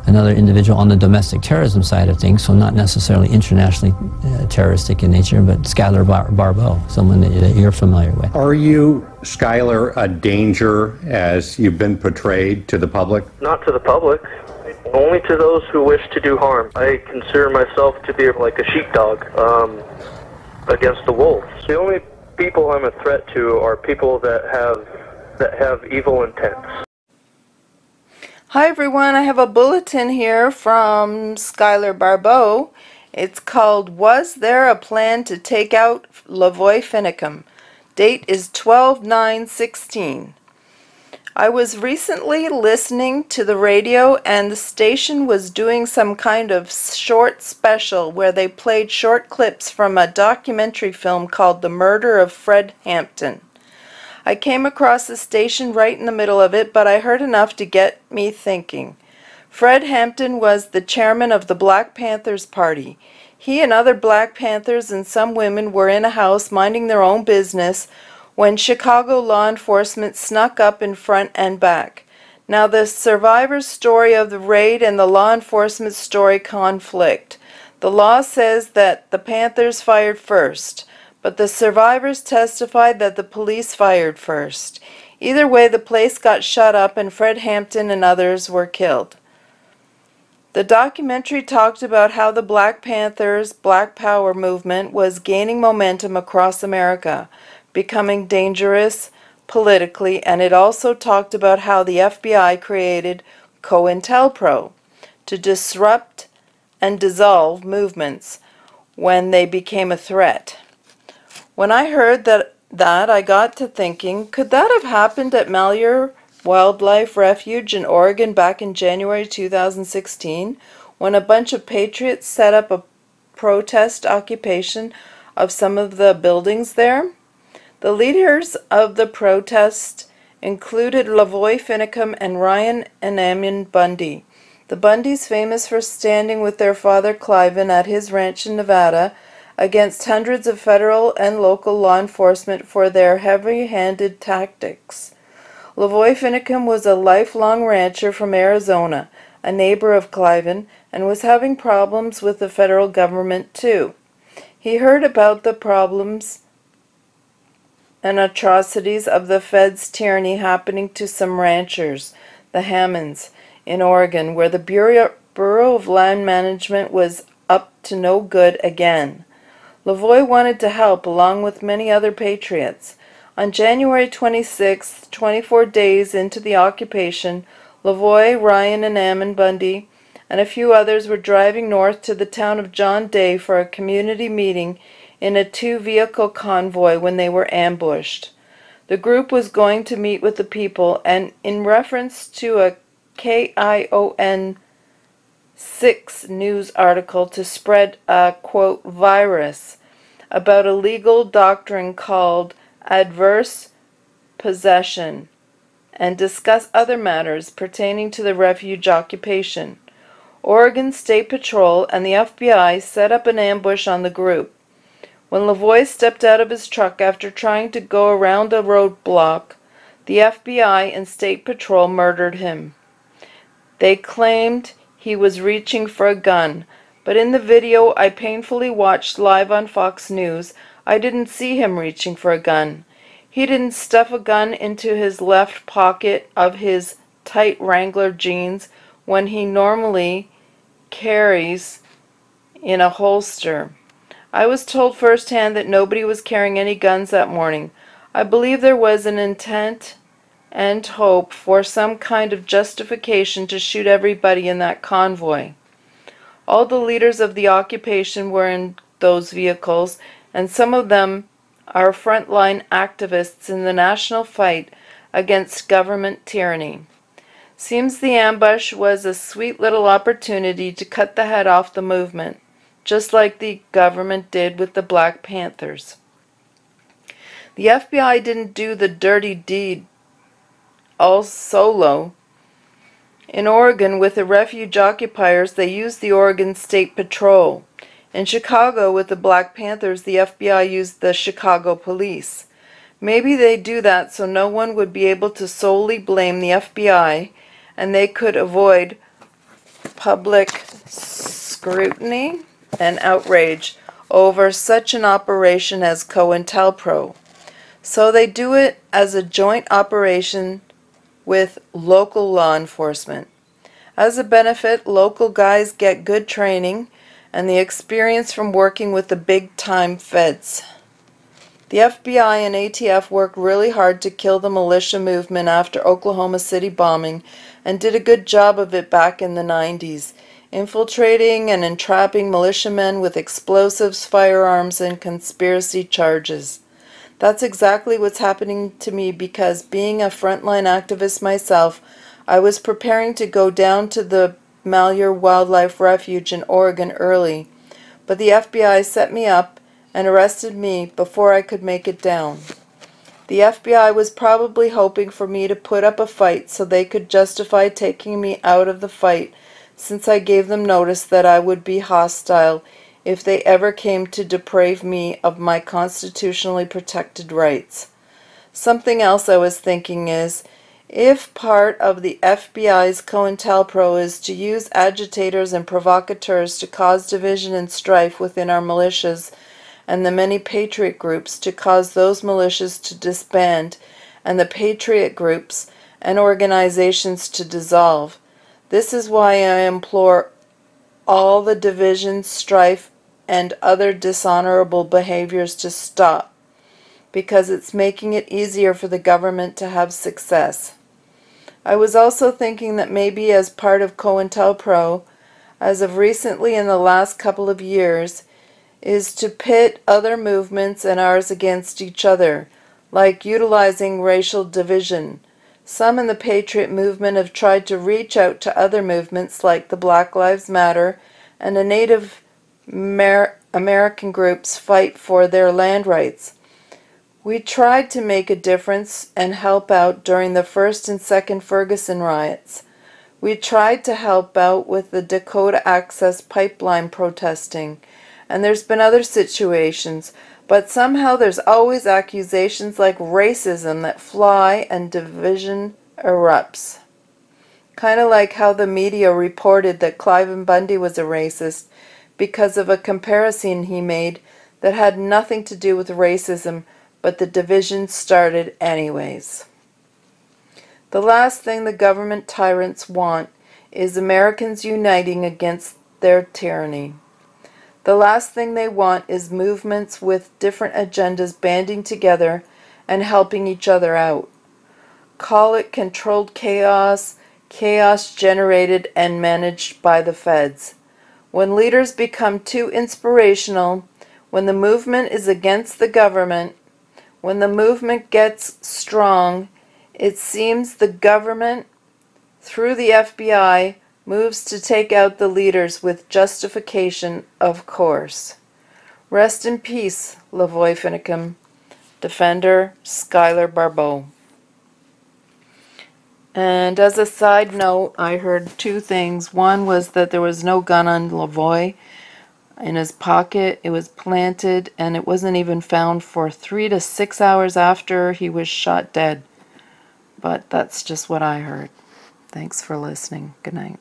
another individual on the domestic terrorism side of things, so not necessarily internationally terroristic in nature, but Schuyler Barbeau, someone that you're familiar with. Are you, Schuyler, a danger as you've been portrayed to the public? Not to the public, only to those who wish to do harm. I consider myself to be like a sheepdog against the wolves. The only people I'm a threat to are people that have evil intents. Hi everyone, I have a bulletin here from Schuyler Barbeau. It's called "Was There a Plan to Take Out Lavoy Finicum?" Date is 12/9/16. I was recently listening to the radio and the station was doing some kind of short special where they played short clips from a documentary film called The Murder of Fred Hampton. I came across the station right in the middle of it, but I heard enough to get me thinking. Fred Hampton was the chairman of the Black Panthers Party. He and other Black Panthers and some women were in a house minding their own business when Chicago law enforcement snuck up in front and back. Now the survivor's story of the raid and the law enforcement story conflict. The law says that the Panthers fired first, but the survivors testified that the police fired first. Either way, the place got shut up and Fred Hampton and others were killed. The documentary talked about how the Black Panthers' Black Power movement was gaining momentum across America, becoming dangerous politically, and it also talked about how the FBI created COINTELPRO to disrupt and dissolve movements when they became a threat. When I heard that I got to thinking, could that have happened at Malheur Wildlife Refuge in Oregon back in January 2016, when a bunch of patriots set up a protest occupation of some of the buildings there? The leaders of the protest included Lavoy Finicum and Ryan and Ammon Bundy. The Bundys, famous for standing with their father Cliven at his ranch in Nevada against hundreds of federal and local law enforcement for their heavy-handed tactics. Lavoy Finicum was a lifelong rancher from Arizona, a neighbor of Cliven, and was having problems with the federal government too. He heard about the problems and atrocities of the feds' tyranny happening to some ranchers, the Hammonds, in Oregon, where the Bureau of Land Management was up to no good again. Lavoy wanted to help, along with many other patriots. On January 26th, 24 days into the occupation, Lavoy, Ryan, and Ammon Bundy, and a few others were driving north to the town of John Day for a community meeting in a two-vehicle convoy when they were ambushed. The group was going to meet with the people, and in reference to a KIRO7 news article to spread a, quote, virus about a legal doctrine called adverse possession and discuss other matters pertaining to the refuge occupation. Oregon State Patrol and the FBI set up an ambush on the group. When Lavoy stepped out of his truck after trying to go around a roadblock, the FBI and State Patrol murdered him. They claimed he was reaching for a gun, but in the video I painfully watched live on Fox News, I didn't see him reaching for a gun. He didn't stuff a gun into his left pocket of his tight Wrangler jeans when he normally carries in a holster. I was told firsthand that nobody was carrying any guns that morning. I believe there was an intent and hope for some kind of justification to shoot everybody in that convoy. All the leaders of the occupation were in those vehicles, and some of them are frontline activists in the national fight against government tyranny. Seems the ambush was a sweet little opportunity to cut the head off the movement, just like the government did with the Black Panthers. The FBI didn't do the dirty deed all solo. In Oregon, with the refuge occupiers, they used the Oregon State Patrol. In Chicago, with the Black Panthers, the FBI used the Chicago Police. Maybe they do that so no one would be able to solely blame the FBI, and they could avoid public scrutiny and outrage over such an operation as COINTELPRO. So they do it as a joint operation with local law enforcement. As a benefit, local guys get good training and the experience from working with the big-time feds. The FBI and ATF worked really hard to kill the militia movement after Oklahoma City bombing and did a good job of it back in the 90s, infiltrating and entrapping militiamen with explosives, firearms, and conspiracy charges. That's exactly what's happening to me because, being a frontline activist myself, I was preparing to go down to the Malheur Wildlife Refuge in Oregon early, but the FBI set me up and arrested me before I could make it down. The FBI was probably hoping for me to put up a fight so they could justify taking me out of the fight, since I gave them notice that I would be hostile if they ever came to deprive me of my constitutionally protected rights. Something else I was thinking is, if part of the FBI's COINTELPRO is to use agitators and provocateurs to cause division and strife within our militias, and the many patriot groups to cause those militias to disband, and the patriot groups and organizations to dissolve, this is why I implore all the division, strife, and other dishonorable behaviors to stop, because it's making it easier for the government to have success. I was also thinking that maybe as part of COINTELPRO, as of recently in the last couple of years, is to pit other movements and ours against each other, like utilizing racial division. Some in the Patriot movement have tried to reach out to other movements like the Black Lives Matter and the Native American groups fight for their land rights. We tried to make a difference and help out during the first and second Ferguson riots. We tried to help out with the Dakota Access Pipeline protesting, and there's been other situations, but somehow there's always accusations like racism that fly and division erupts. Kind of like how the media reported that Cliven Bundy was a racist because of a comparison he made that had nothing to do with racism, but the division started anyways. The last thing the government tyrants want is Americans uniting against their tyranny. The last thing they want is movements with different agendas banding together and helping each other out. Call it controlled chaos, chaos generated and managed by the feds. When leaders become too inspirational, when the movement is against the government, when the movement gets strong, it seems the government, through the FBI, moves to take out the leaders with justification, of course. Rest in peace, Lavoy Finicum. Defender, Schuyler Barbeau. And as a side note, I heard two things. One was that there was no gun on Lavoy in his pocket. It was planted, and it wasn't even found for 3 to 6 hours after he was shot dead. But that's just what I heard. Thanks for listening. Good night.